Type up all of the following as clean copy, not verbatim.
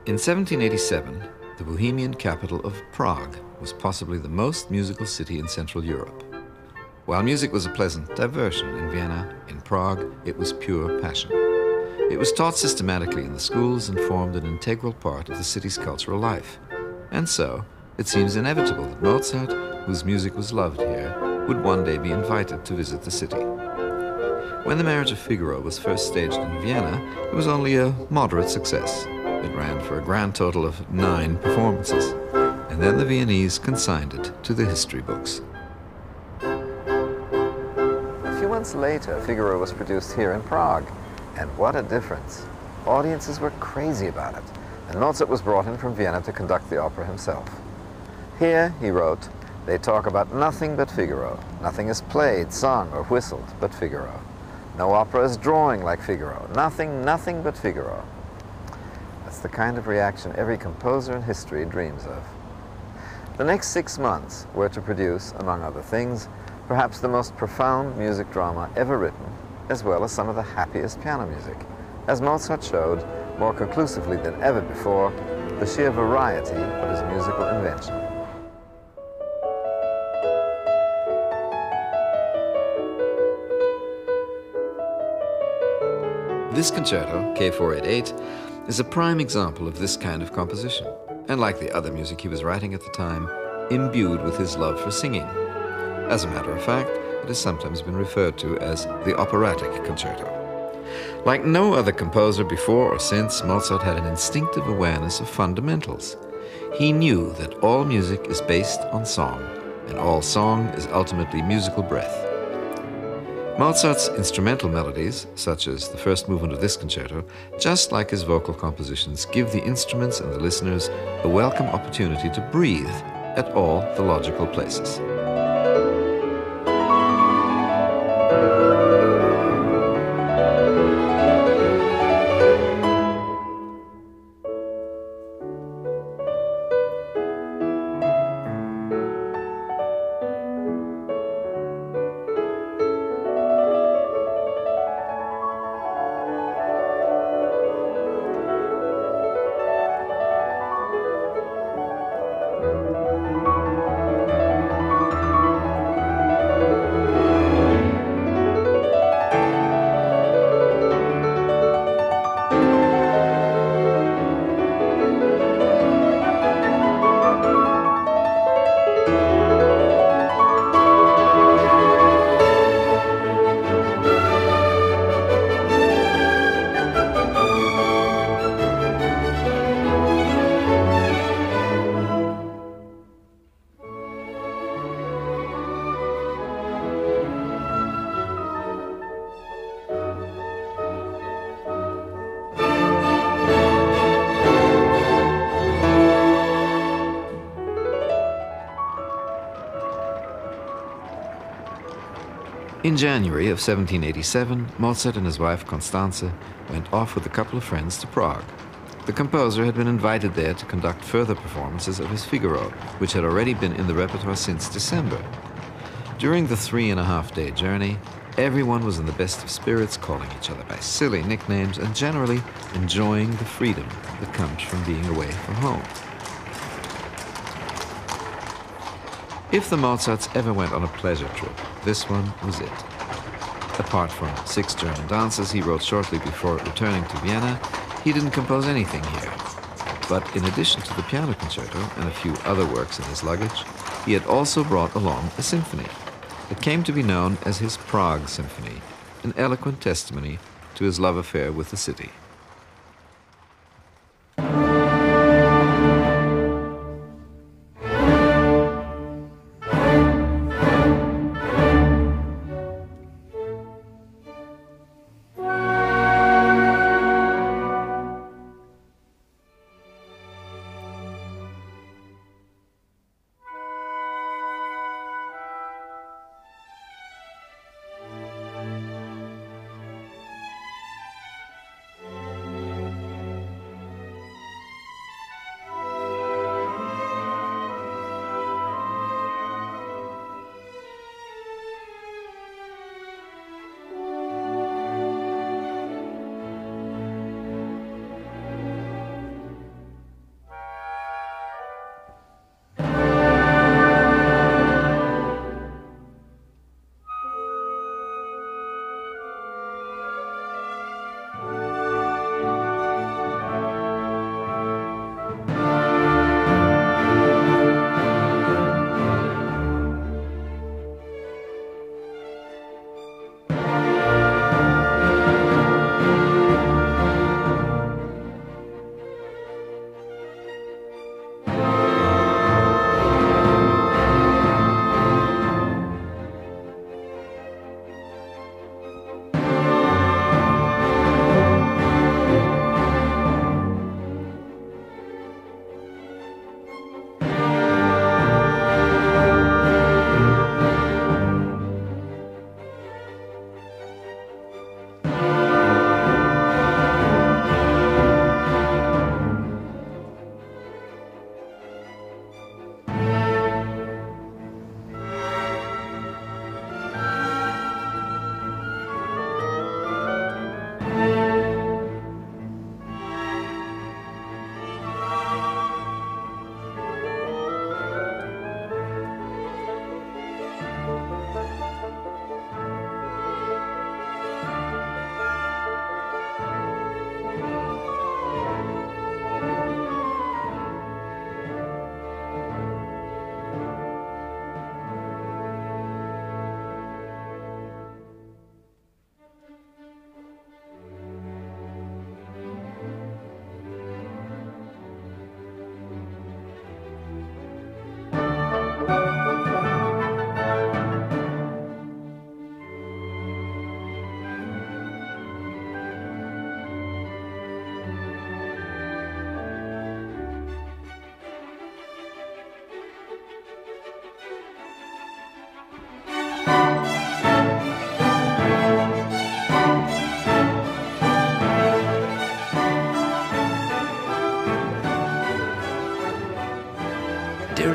In 1787, the Bohemian capital of Prague was possibly the most musical city in Central Europe. While music was a pleasant diversion in Vienna, in Prague it was pure passion. It was taught systematically in the schools and formed an integral part of the city's cultural life. And so, it seems inevitable that Mozart, whose music was loved here, would one day be invited to visit the city. When the Marriage of Figaro was first staged in Vienna, it was only a moderate success. It ran for a grand total of 9 performances, and then the Viennese consigned it to the history books. A few months later, Figaro was produced here in Prague, and what a difference. Audiences were crazy about it, and Mozart was brought in from Vienna to conduct the opera himself. Here, he wrote, they talk about nothing but Figaro. Nothing is played, sung, or whistled but Figaro. No opera is drawing like Figaro. Nothing but Figaro. That's the kind of reaction every composer in history dreams of. The next 6 months were to produce, among other things, perhaps the most profound music drama ever written, as well as some of the happiest piano music, as Mozart showed, more conclusively than ever before, the sheer variety of his musical invention. This concerto, K488, is a prime example of this kind of composition, and like the other music he was writing at the time, imbued with his love for singing. As a matter of fact, it has sometimes been referred to as the operatic concerto. Like no other composer before or since, Mozart had an instinctive awareness of fundamentals. He knew that all music is based on song, and all song is ultimately musical breath. Mozart's instrumental melodies, such as the first movement of this concerto, just like his vocal compositions, give the instruments and the listeners a welcome opportunity to breathe at all the logical places. In January of 1787, Mozart and his wife Constanze went off with a couple of friends to Prague. The composer had been invited there to conduct further performances of his Figaro, which had already been in the repertoire since December. During the 3.5-day journey, everyone was in the best of spirits, calling each other by silly nicknames and generally enjoying the freedom that comes from being away from home. If the Mozarts ever went on a pleasure trip, this one was it. Apart from 6 German dances he wrote shortly before returning to Vienna, he didn't compose anything here. But in addition to the piano concerto and a few other works in his luggage, he had also brought along a symphony. It came to be known as his Prague Symphony, an eloquent testimony to his love affair with the city.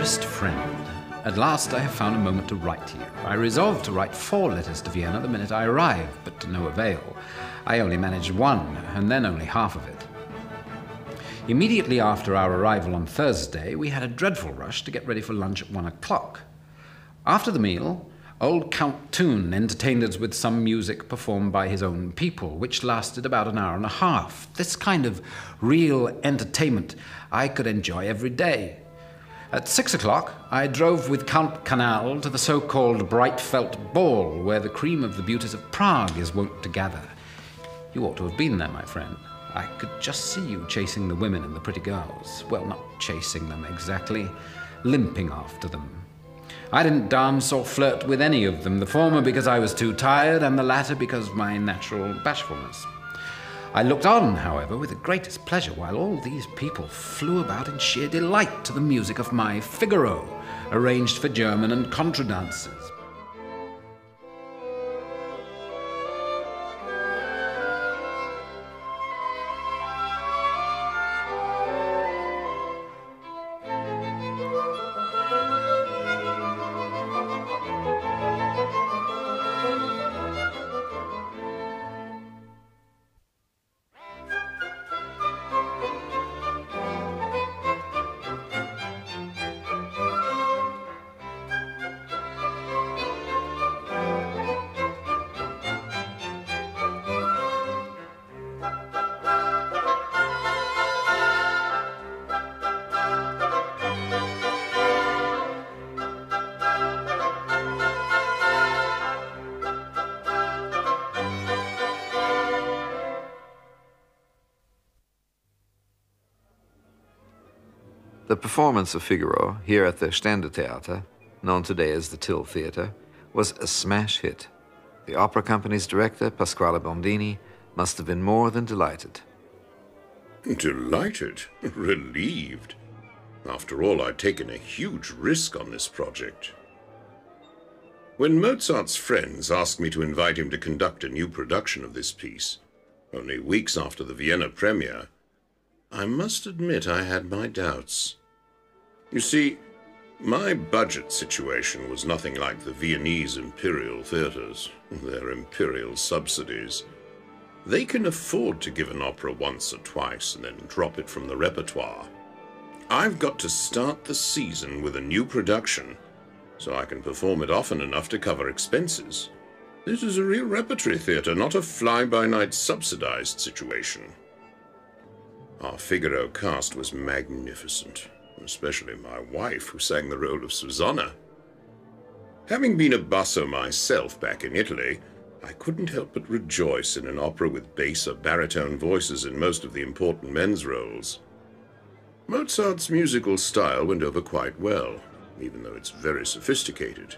Dearest friend, at last I have found a moment to write to you. I resolved to write 4 letters to Vienna the minute I arrived, but to no avail. I only managed 1, and then only half of it. Immediately after our arrival on Thursday, we had a dreadful rush to get ready for lunch at 1 o'clock. After the meal, old Count Thun entertained us with some music performed by his own people, which lasted about an hour and a half. This kind of real entertainment I could enjoy every day. At 6 o'clock, I drove with Count Canal to the so-called Breitfeld Ball, where the cream of the beauties of Prague is wont to gather. You ought to have been there, my friend. I could just see you chasing the women and the pretty girls. Well, not chasing them exactly, limping after them. I didn't dance or flirt with any of them, the former because I was too tired, and the latter because of my natural bashfulness. I looked on, however, with the greatest pleasure while all these people flew about in sheer delight to the music of my Figaro, arranged for German and contradances. The performance of Figaro here at the Ständetheater, known today as the Till Theatre, was a smash hit. The opera company's director, Pasquale Bondini, must have been more than delighted. Delighted? Relieved. After all, I'd taken a huge risk on this project. When Mozart's friends asked me to invite him to conduct a new production of this piece, only weeks after the Vienna premiere, I must admit I had my doubts. You see, my budget situation was nothing like the Viennese imperial theatres, their imperial subsidies. They can afford to give an opera once or twice and then drop it from the repertoire. I've got to start the season with a new production, so I can perform it often enough to cover expenses. This is a real repertory theatre, not a fly-by-night subsidized situation. Our Figaro cast was magnificent, especially my wife, who sang the role of Susanna. Having been a basso myself back in Italy, I couldn't help but rejoice in an opera with bass or baritone voices in most of the important men's roles. Mozart's musical style went over quite well, even though it's very sophisticated.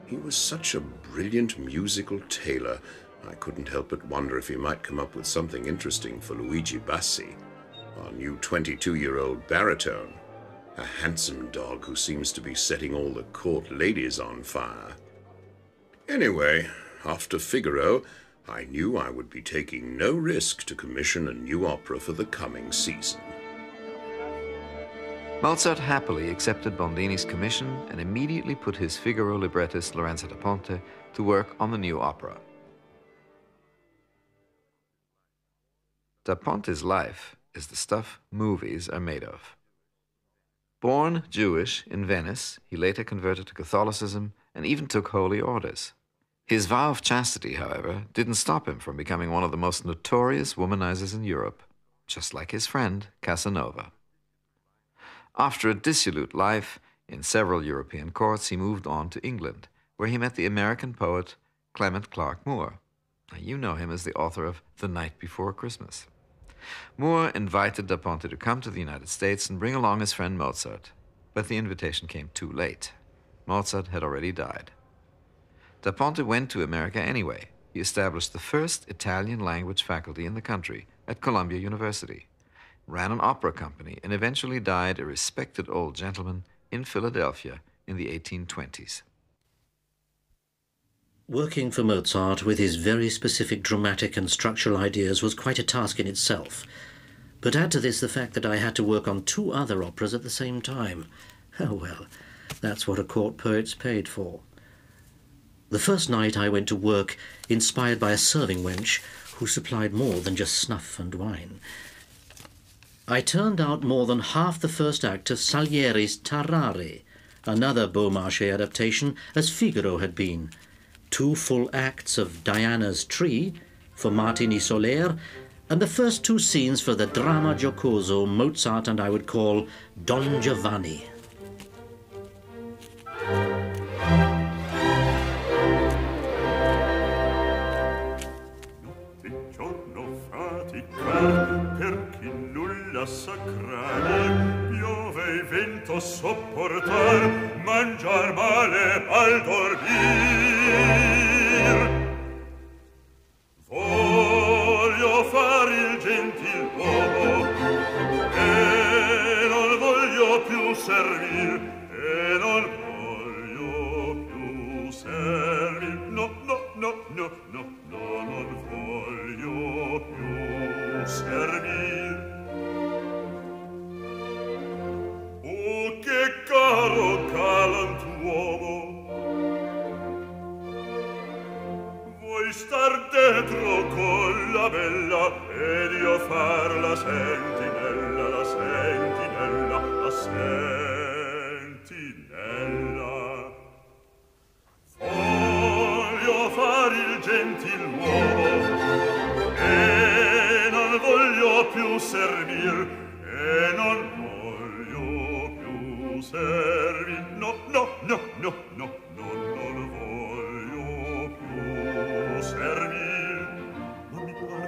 He was such a brilliant musical tailor, I couldn't help but wonder if he might come up with something interesting for Luigi Bassi, our new 22-year-old baritone, a handsome dog who seems to be setting all the court ladies on fire. Anyway, after Figaro, I knew I would be taking no risk to commission a new opera for the coming season. Mozart happily accepted Bondini's commission and immediately put his Figaro librettist Lorenzo da Ponte to work on the new opera. Da Ponte's life is the stuff movies are made of. Born Jewish in Venice, he later converted to Catholicism and even took holy orders. His vow of chastity, however, didn't stop him from becoming one of the most notorious womanizers in Europe, just like his friend Casanova. After a dissolute life in several European courts, he moved on to England, where he met the American poet Clement Clarke Moore. Now, you know him as the author of The Night Before Christmas. Moore invited Da Ponte to come to the United States and bring along his friend Mozart, but the invitation came too late. Mozart had already died. Da Ponte went to America anyway. He established the first Italian language faculty in the country at Columbia University, ran an opera company, and eventually died a respected old gentleman in Philadelphia in the 1820s. Working for Mozart with his very specific dramatic and structural ideas was quite a task in itself. But add to this the fact that I had to work on 2 other operas at the same time, Oh well, that's what a court poet's paid for. The first night I went to work inspired by a serving wench who supplied more than just snuff and wine. I turned out more than half the first act of Salieri's Tarare, another Beaumarchais adaptation as Figaro had been. 2 full acts of Diana's Tree for Martini Soler, and the first 2 scenes for the Dramma Giocoso Mozart and I would call Don Giovanni. Piove vento sopportar, mangiar male al dormir. Voglio far il gentiluomo e non voglio più servir, e non voglio più servir. No, no, no, no, no, no, non voglio più servir. Che caro galantuomo, vuoi star dentro con la bella ed io far la sentinella, la sentinella, la sentinella. Voglio far il gentiluomo e non voglio più servir, e non servi, no, no, no, no, no, no, non voglio più servir. Ma mi par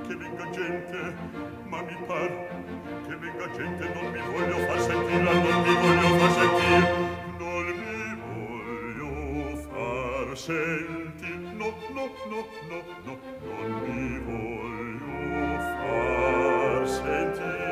che venga gente, ma mi par che venga gente, non mi voglio far sentire, non mi voglio far sentire, non mi voglio far sentire, no, no, no, no, no, non mi voglio far sentire.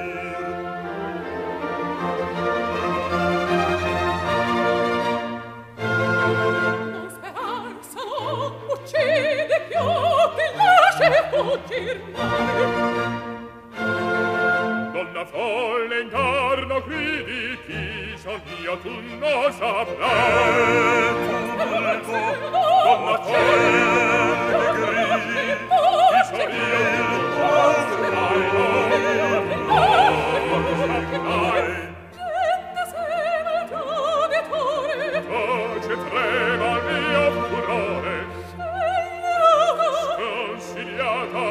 Donna folle intorno gridi, chi son io tu non saprai. Donna folle gridi, chi son io tu non saprai. Gente sema traditore, voce trema il mio furore, sconsigliata,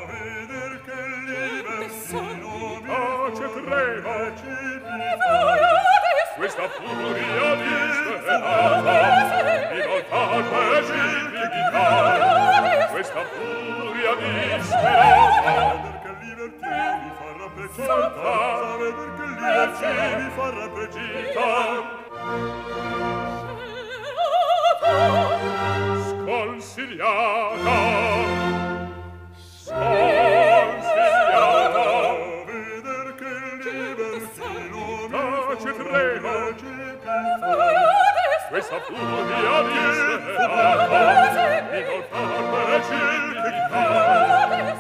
veder che libertino pace trema, questa furia disperata mi vuol far precipitare, questa furia disperata, veder che libertino mi fa rapprecipitare, veder che libertino mi fa rapprecipitare. Sconsigliata, sconsigliata, veder che libertino tace trema, questa furia disperata mi vuol far precipitare,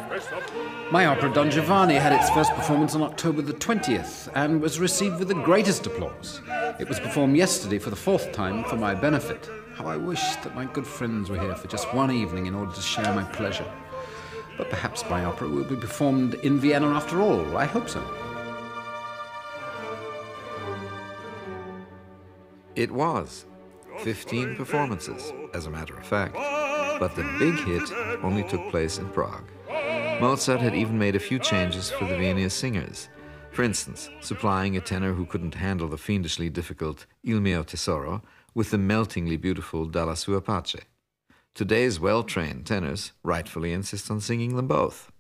questa furia. My opera Don Giovanni had its first performance on October the 20th and was received with the greatest applause. It was performed yesterday for the 4th time for my benefit. How I wish that my good friends were here for just one evening in order to share my pleasure. But perhaps my opera will be performed in Vienna after all. I hope so. It was 15 performances, as a matter of fact, but the big hit only took place in Prague. Mozart had even made a few changes for the Viennese singers. For instance, supplying a tenor who couldn't handle the fiendishly difficult Il mio tesoro with the meltingly beautiful Dalla sua pace. Today's well-trained tenors rightfully insist on singing them both.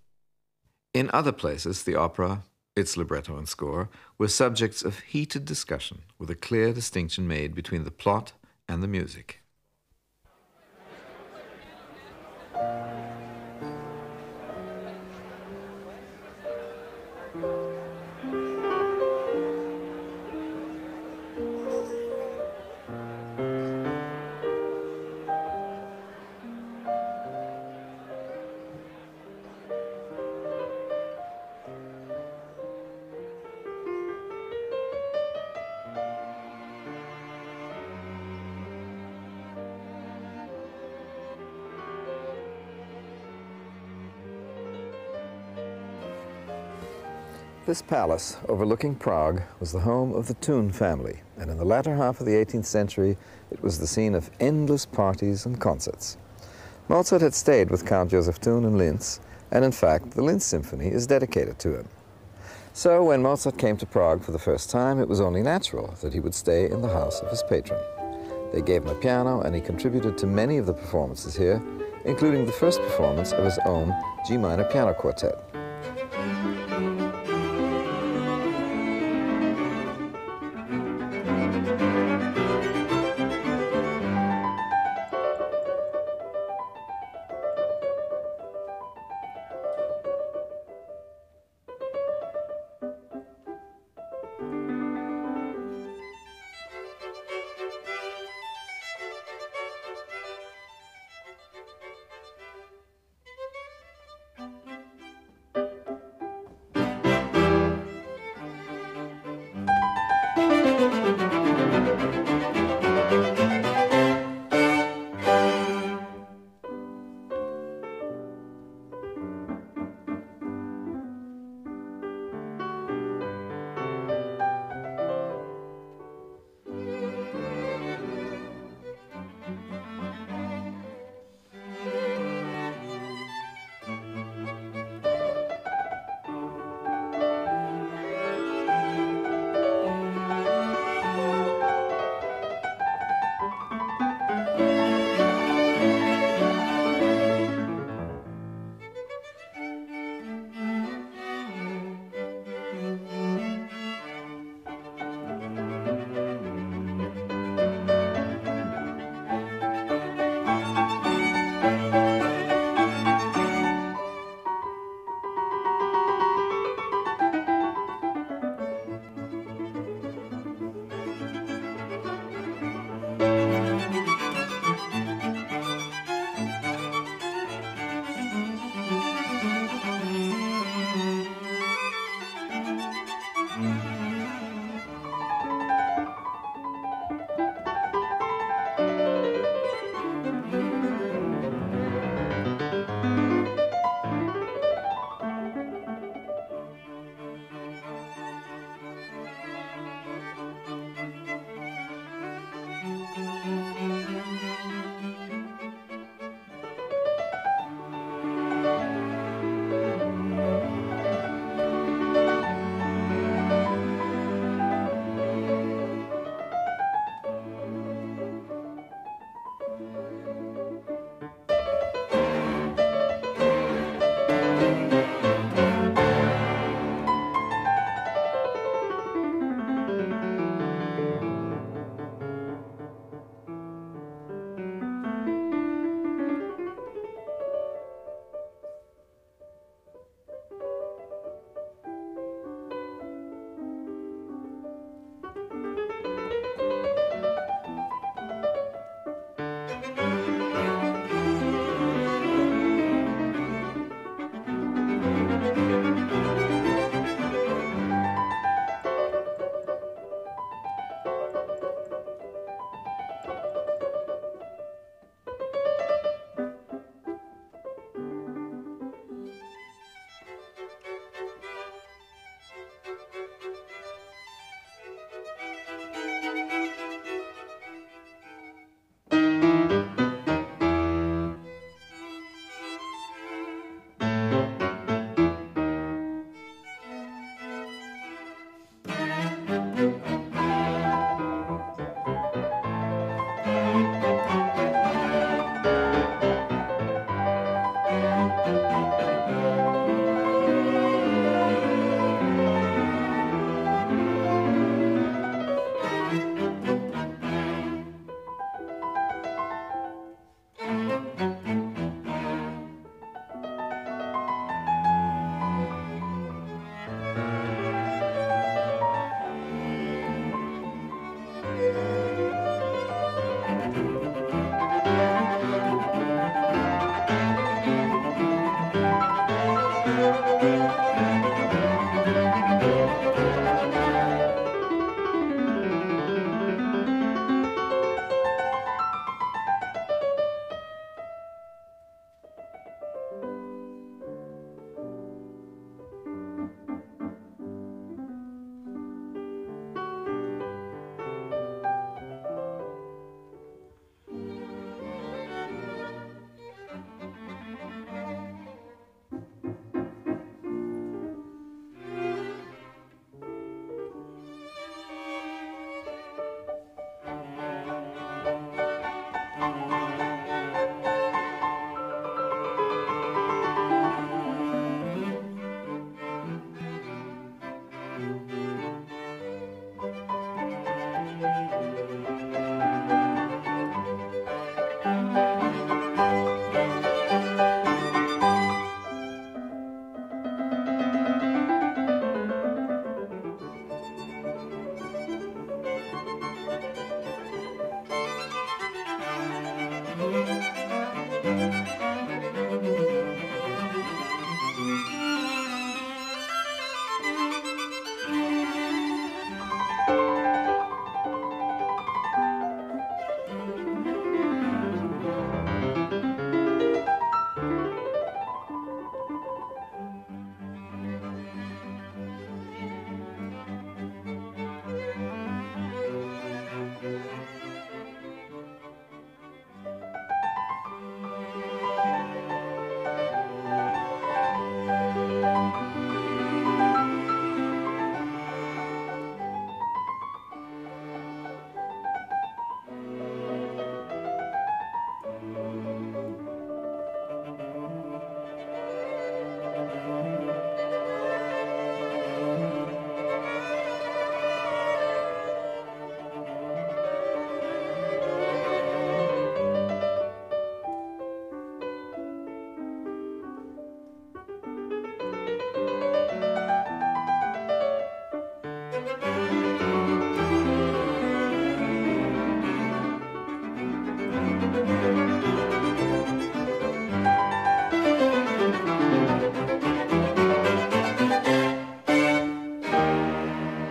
In other places, the opera, its libretto and score, were subjects of heated discussion, with a clear distinction made between the plot and the music. This palace overlooking Prague was the home of the Thun family, and in the latter half of the 18th century, it was the scene of endless parties and concerts. Mozart had stayed with Count Joseph Thun in Linz, and in fact, the Linz Symphony is dedicated to him. So when Mozart came to Prague for the first time, it was only natural that he would stay in the house of his patron. They gave him a piano, and he contributed to many of the performances here, including the first performance of his own G minor piano quartet.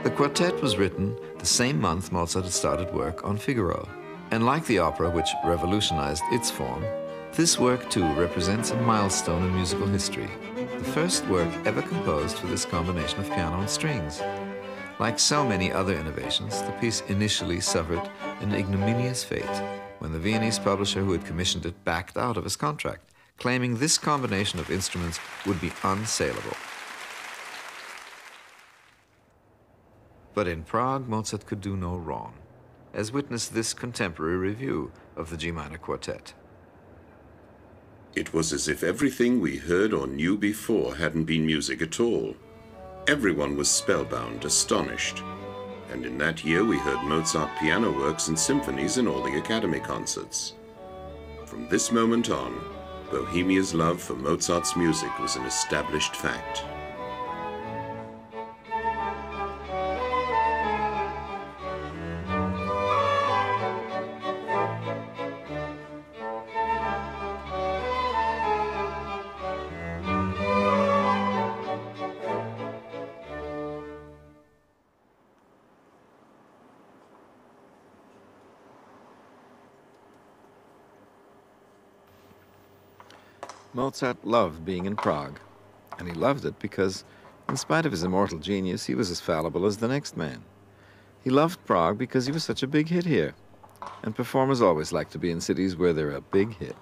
The quartet was written the same month Mozart had started work on Figaro. And like the opera, which revolutionized its form, this work too represents a milestone in musical history, the first work ever composed for this combination of piano and strings. Like so many other innovations, the piece initially suffered an ignominious fate when the Viennese publisher who had commissioned it backed out of his contract, claiming this combination of instruments would be unsaleable. But in Prague, Mozart could do no wrong, as witnessed this contemporary review of the G minor quartet. It was as if everything we heard or knew before hadn't been music at all. Everyone was spellbound, astonished. And in that year we heard Mozart piano works and symphonies in all the Academy concerts. From this moment on, Bohemia's love for Mozart's music was an established fact. Mozart loved being in Prague, and he loved it because, in spite of his immortal genius, he was as fallible as the next man. He loved Prague because he was such a big hit here, and performers always like to be in cities where they're a big hit.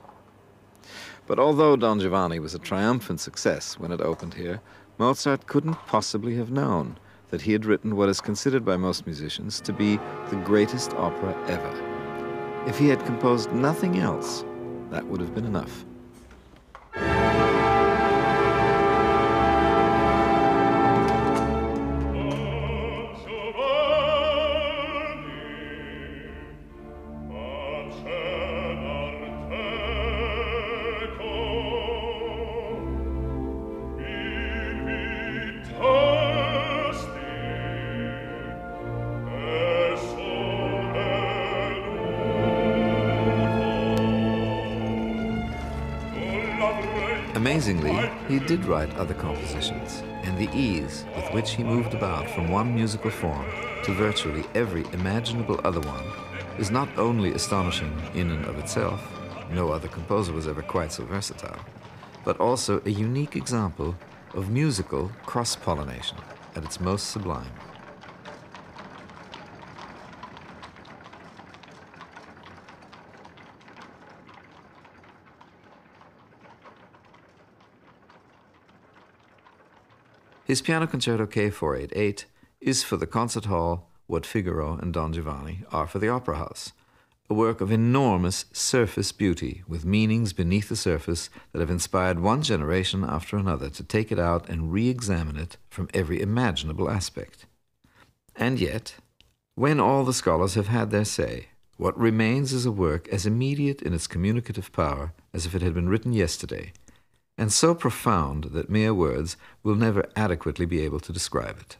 But although Don Giovanni was a triumphant success when it opened here, Mozart couldn't possibly have known that he had written what is considered by most musicians to be the greatest opera ever. If he had composed nothing else, that would have been enough. Amazingly, he did write other compositions, and the ease with which he moved about from one musical form to virtually every imaginable other one is not only astonishing in and of itself, no other composer was ever quite so versatile, but also a unique example of musical cross-pollination at its most sublime. His Piano Concerto K488 is for the concert hall what Figaro and Don Giovanni are for the opera house, a work of enormous surface beauty with meanings beneath the surface that have inspired one generation after another to take it out and re-examine it from every imaginable aspect. And yet, when all the scholars have had their say, what remains is a work as immediate in its communicative power as if it had been written yesterday, and so profound that mere words will never adequately be able to describe it.